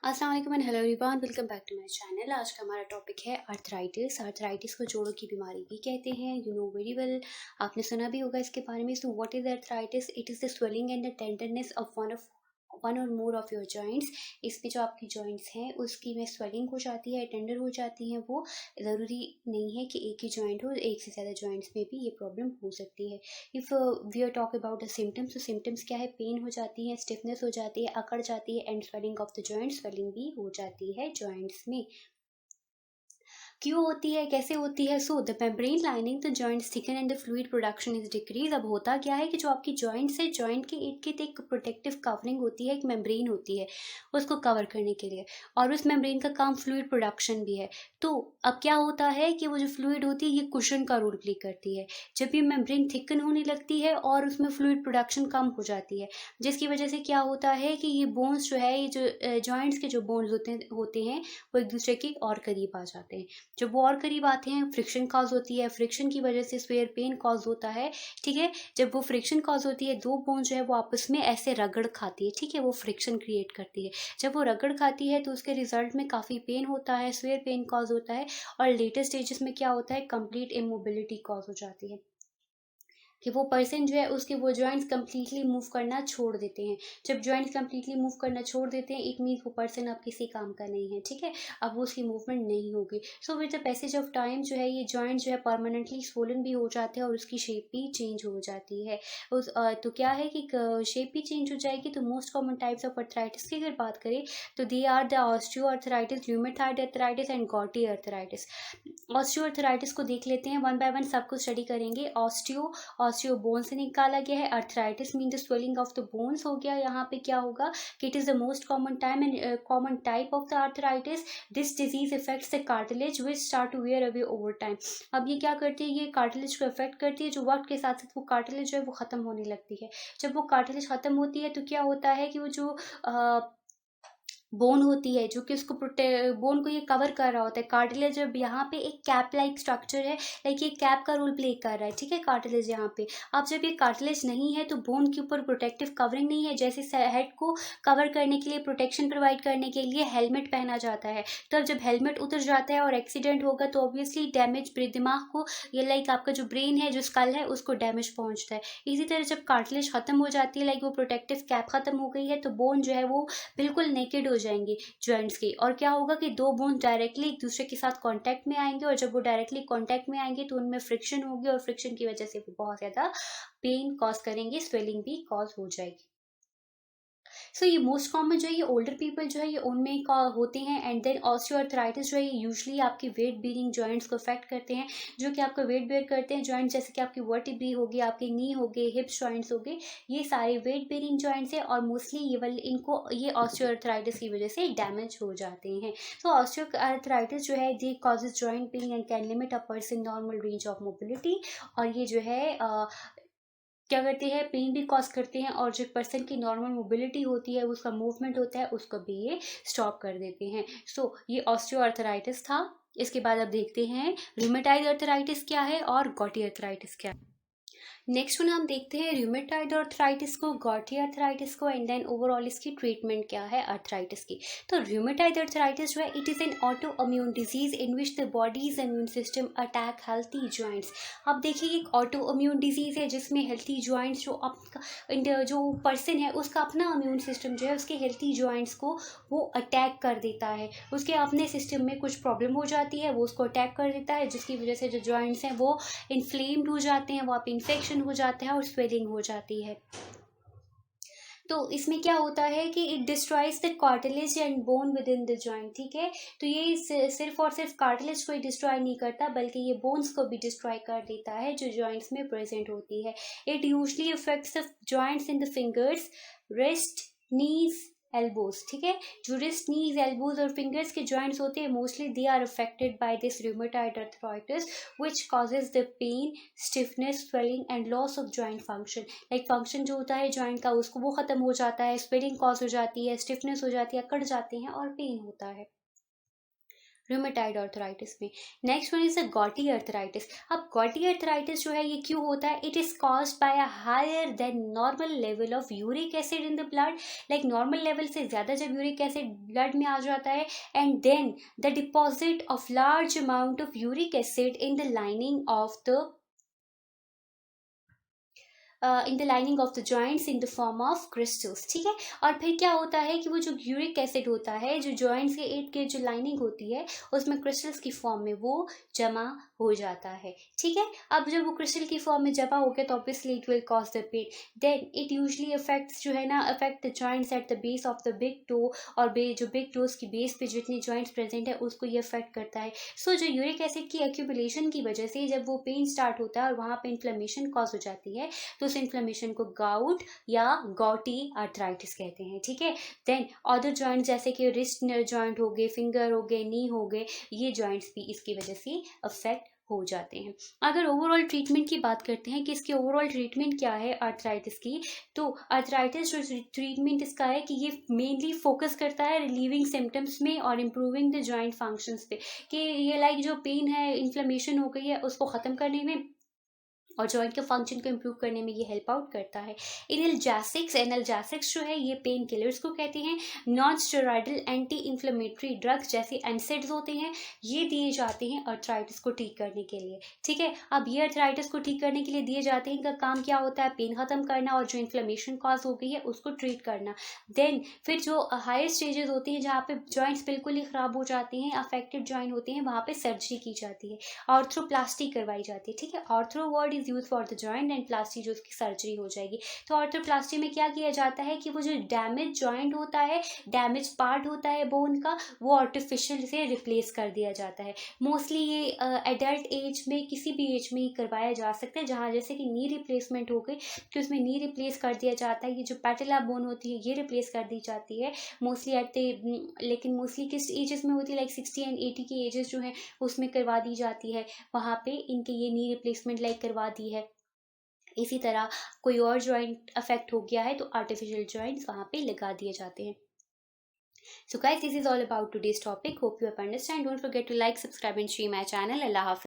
अस्सलाम वालेकुम and hello everyone, welcome back to my channel. आज का हमारा टॉपिक है अर्थराइटिस। अर्थराइटिस को जोड़ों की बीमारी भी कहते हैं। यू नो वेरी वेल, आपने सुना भी होगा इसके बारे में। So what is arthritis? It is the swelling and the tenderness of one और मोर ऑफ योर जॉइंट्स। इसमें जो आपकी जॉइंट्स हैं उसकी में स्वेलिंग हो जाती है, टेंडर हो जाती हैं। वो ज़रूरी नहीं है कि एक ही जॉइंट हो, एक से ज़्यादा जॉइंट्स में भी ये प्रॉब्लम हो सकती है। If we are talk about the symptoms, तो सिम्टम्स क्या है? पेन हो जाती है, स्टिफनेस हो जाती है, अकड़ जाती है and swelling of the joint, swelling भी हो जाती है जॉइंट्स में। क्यों होती है, कैसे होती है? So the membrane lining the joints thicken and the fluid production is decrease. अब होता क्या है कि जो आपकी जॉइंट्स है, जॉइंट के इर्द गिर्द एक प्रोटेक्टिव कवरिंग होती है, एक मेम्ब्रेन होती है उसको कवर करने के लिए, और उस मेम्ब्रेन का काम फ्लूइड प्रोडक्शन भी है। तो अब क्या होता है कि वो जो फ्लूइड होती है ये कुशन का रोल प्ले करती है। जब ये मेम्ब्रेन थिकन होने लगती है और उसमें फ्लूइड प्रोडक्शन कम हो जाती है, जिसकी वजह से क्या होता है कि ये बोन्स जो है, ये जो जॉइंट्स के जो बोन्स होते हैं वो एक दूसरे के और करीब आ जाते हैं। जब वो और करीब आते हैं, फ्रिक्शन कॉज होती है, फ्रिक्शन की वजह से स्वेयर पेन कॉज होता है। ठीक है, जब वो फ्रिक्शन कॉज होती है, दो बोन जो है वो आपस में ऐसे रगड़ खाती है। ठीक है, वो फ्रिक्शन क्रिएट करती है। जब वो रगड़ खाती है तो उसके रिजल्ट में काफ़ी पेन होता है, स्वेयर पेन कॉज होता है, और लेटर स्टेजेस में क्या होता है, कंप्लीट इमोबिलिटी कॉज हो जाती है कि वो पर्सन जो है उसके वो जॉइंट्स कंप्लीटली मूव करना छोड़ देते हैं। जब जॉइंट्स कंप्लीटली मूव करना छोड़ देते हैं, इट मीन्स वो पर्सन अब किसी काम का नहीं है। ठीक है, अब वो उसकी मूवमेंट नहीं होगी। So with the passage of time जो है ये जॉइंट जो है परमानेंटली स्वोलन भी हो जाते हैं और उसकी शेप भी चेंज हो जाती है। तो क्या है कि शेप भी चेंज हो जाएगी। तो most common types of arthritis की अगर बात करें तो they are the osteoarthritis, rheumatoid arthritis and gouty arthritis. Osteoarthritis को देख लेते हैं, वन बाय वन सबको स्टडी करेंगे। ऑस्टियो बोन से निकाला गया है। Arthritis mean the swelling of the bones हो गया। यहाँ पे क्या होगा कि it is the most common time and common type of the arthritis. This disease effects the cartilage which start to wear away over time. अब ये क्या करती है, ये कार्टिलेज को इफेक्ट करती है, जो वक्त के साथ साथ वो कार्टिलेज जो है वो खत्म होने लगती है। जब वो कार्टिलेज खत्म होती है तो क्या होता है कि वो जो बोन होती है, जो कि उसको बोन को ये कवर कर रहा होता है, कार्टिलेज जब यहाँ पे एक कैप लाइक स्ट्रक्चर है, लाइक ये कैप का रोल प्ले कर रहा है। ठीक है, कार्टिलेज यहाँ पे। अब जब ये कार्टिलेज नहीं है तो बोन के ऊपर प्रोटेक्टिव कवरिंग नहीं है। जैसे हेड को कवर करने के लिए, प्रोटेक्शन प्रोवाइड करने के लिए हेलमेट पहना जाता है। तो अब जब हेलमेट उतर जाता है और एक्सीडेंट होगा तो ऑब्वियसली डैमेज दिमाग को, ये लाइक आपका जो ब्रेन है, जो स्कल है, उसको डैमेज पहुंचता है। इसी तरह जब कार्टिलेज खत्म हो जाती है, लाइक वो प्रोटेक्टिव कैप खत्म हो गई है, तो बोन जो है वो बिल्कुल नेकेड हो जाएंगे जॉइंट्स के। और क्या होगा कि दो बोन्स डायरेक्टली एक दूसरे के साथ कांटेक्ट में आएंगे, और जब वो डायरेक्टली कांटेक्ट में आएंगे तो उनमें फ्रिक्शन होगी, और फ्रिक्शन की वजह से वो बहुत ज़्यादा पेन कॉज करेंगे, स्वेलिंग भी कॉज हो जाएगी। सो ये मोस्ट कॉमन जो है ये ओल्डर पीपल जो है ये उनमें होते हैं। एंड देन ऑस्टियोआर्थराइटिस जो है ये यूजुअली आपकी वेट बेयरिंग जॉइंट्स को अफेक्ट करते हैं, जो कि आपका वेट बेयर करते हैं जॉइंट्स, जैसे कि आपकी वर्टिब्री होगी, आपके नी हो गए, हिप्स जॉइंट्स हो गए, ये सारे वेट बेयरिंग जॉइंट्स है। और मोस्टली ये वाले इनको ये ऑस्टियोआर्थराइटिस की वजह से डैमेज हो जाते हैं। तो ऑस्टियोआर्थराइटिस जो है they causes joint pain and can limit a person normal range of mobility. और ये जो है क्या करते हैं, पेन भी कॉज करते हैं, और जो पर्सन की नॉर्मल मोबिलिटी होती है, उसका मूवमेंट होता है, उसको भी ये स्टॉप कर देते हैं। सो ये ऑस्टियोआर्थराइटिस था। इसके बाद अब देखते हैं रूमेटाइड अर्थराइटिस क्या है और गॉटी अर्थराइटिस क्या है। नेक्स्ट वन हम देखते हैं रूमेटॉइड अर्थराइटिस को, गॉटी अर्थराइटिस को, एंड देन ओवरऑल इसकी ट्रीटमेंट क्या है अर्थराइटिस की। तो रूमेटॉइड अर्थराइटिस जो है it is an auto immune disease in which the bodies immune system attack healthy joints. अब देखिए एक ऑटो इम्यून डिजीज है जिसमें हेल्थी जॉइंट्स जो पर्सन है उसका अपना इम्यून सिस्टम जो है उसके हेल्थी जॉइंट्स को वो अटैक कर देता है। उसके अपने सिस्टम में कुछ प्रॉब्लम हो जाती है, वो उसको अटैक कर देता है, जिसकी वजह से जो जॉइंट्स हैं वो इन्फ्लेम्ड हो जाते हैं, वहाँ पे इन्फेक्शन हो जाता है और स्वेलिंग हो जाती है। तो इसमें क्या होता है कि it destroys the cartilage and bone with in the joint. ठीक है, तो ये सिर्फ और सिर्फ कार्टिलेज को ही डिस्ट्रॉय नहीं करता बल्कि ये बोन्स को भी डिस्ट्रॉय कर देता है जो जॉइंट्स में प्रेजेंट होती है। It usually affects the joints in the fingers, wrist, knees, elbows. ठीक है, जो रिस्ट, नीज, एल्बोज और फिंगर्स के जॉइंट्स होते हैं mostly they are affected by this rheumatoid arthritis which causes the pain, stiffness, swelling and loss of joint function. Like function जो होता है जॉइंट का उसको वो खत्म हो जाता है, स्वेलिंग कॉज हो जाती है, स्टिफनेस हो जाती है, अकड़ जाते हैं और पेन होता है। रूमेटाइड आर्थराइटिस में। Next one is a gouty arthritis. अब गॉटी आर्थराइटिस जो है ये क्यों होता है? It is caused by a higher than normal level of uric acid in the blood. Like normal level से ज़्यादा जब यूरिक एसिड ब्लड में आ जाता है, and then the deposit of large amount of uric acid in the lining of the in the lining of the joints in the form of crystals, ठीक है। और फिर क्या होता है कि वो जो यूरिक एसिड होता है, जो जॉइंट्स के इर्द गिर्द जो लाइनिंग होती है, उसमें क्रिस्टल्स की फॉर्म में वो जमा हो जाता है, ठीक है। अब जब वो क्रिस्टल की फॉर्म में जमा हो गया तो obviously it will cause the pain. Then it usually affects जो है ना, affect the joints at the base of the big toe, और जो बिग टोज की बेस पे जितने जॉइंट्स प्रेजेंट है उसको ये अफेक्ट करता है। सो जो यूरिक एसिड की एक्यूमुलेशन की वजह से जब वो पेन स्टार्ट होता है और वहाँ पे इन्फ्लेमेशन कॉज हो जाती है, तो उस इन्फ्लेमेशन को गाउट या गॉटी आर्थराइटिस कहते हैं, ठीक है। देन अदर जॉइंट जैसे कि रिस्ट जॉइंट हो गए, फिंगर हो गए, नी हो गए, ये जॉइंट्स भी इसकी वजह से अफेक्ट हो जाते हैं। अगर ओवरऑल ट्रीटमेंट की बात करते हैं कि इसकी ओवरऑल ट्रीटमेंट क्या है आर्थराइटिस की, तो आर्थराइटिस जो ट्रीटमेंट इसका है कि ये मेनली फोकस करता है रिलीविंग सिम्टम्स में और इम्प्रूविंग द जॉइंट फंक्शंस पे, कि ये लाइक जो पेन है, इन्फ्लेमेशन हो गई है, उसको ख़त्म करने में और जॉइंट के फंक्शन को इम्प्रूव करने में ये हेल्प आउट करता है। एनाल्जेसिक्स जो है ये पेन किलर्स को कहते हैं। Non steroidal anti inflammatory drugs जैसे एनसेड्स होते हैं, ये दिए जाते हैं आर्थराइटिस को ठीक करने के लिए, ठीक है। अब ये आर्थराइटिस को ठीक करने के लिए दिए जाते हैं, इनका काम क्या होता है? पेन खत्म करना और जो इन्फ्लेमेशन कॉज हो गई है उसको ट्रीट करना। देन फिर जो हायर स्टेजेस होती हैं जहाँ पे जॉइंट्स बिल्कुल ही ख़राब हो जाते हैं, अफेक्टेड जॉइंट होते हैं, वहाँ पे सर्जरी की जाती है, आर्थ्रोप्लास्टी करवाई जाती है, ठीक है। Arthro word is use for the joint and plasty जो उसकी सर्जरी हो जाएगी। तो आर्थ्रोप्लास्टी में क्या किया जाता है कि वो जो डैमेज जॉइंट होता है, डैमेज पार्ट होता है बोन का, वो आर्टिफिशियल से रिप्लेस कर दिया जाता है। मोस्टली ये एडल्ट एज में, किसी भी एज में ही करवाया जा सकता है, जहाँ जैसे कि नी रिप्लेसमेंट हो गई कि उसमें नी रिप्लेस कर दिया जाता है, ये जो पैटेला बोन होती है ये रिप्लेस कर दी जाती है मोस्टली लेकिन मोस्टली किस एजेस में होती है? लाइक 60 एंड 80 की एजेस जो है उसमें करवा दी जाती है, वहाँ पे इनके ये नी रिप्लेसमेंट लाइक करवा दी है। इसी तरह कोई और जॉइंट अफेक्ट हो गया है तो आर्टिफिशियल जॉइंट्स वहाँ पे लगा दिए जाते हैं। So guys, this is all about today's topic. Hope you have understand. Don't forget to like, subscribe and share my channel. Allah Hafiz.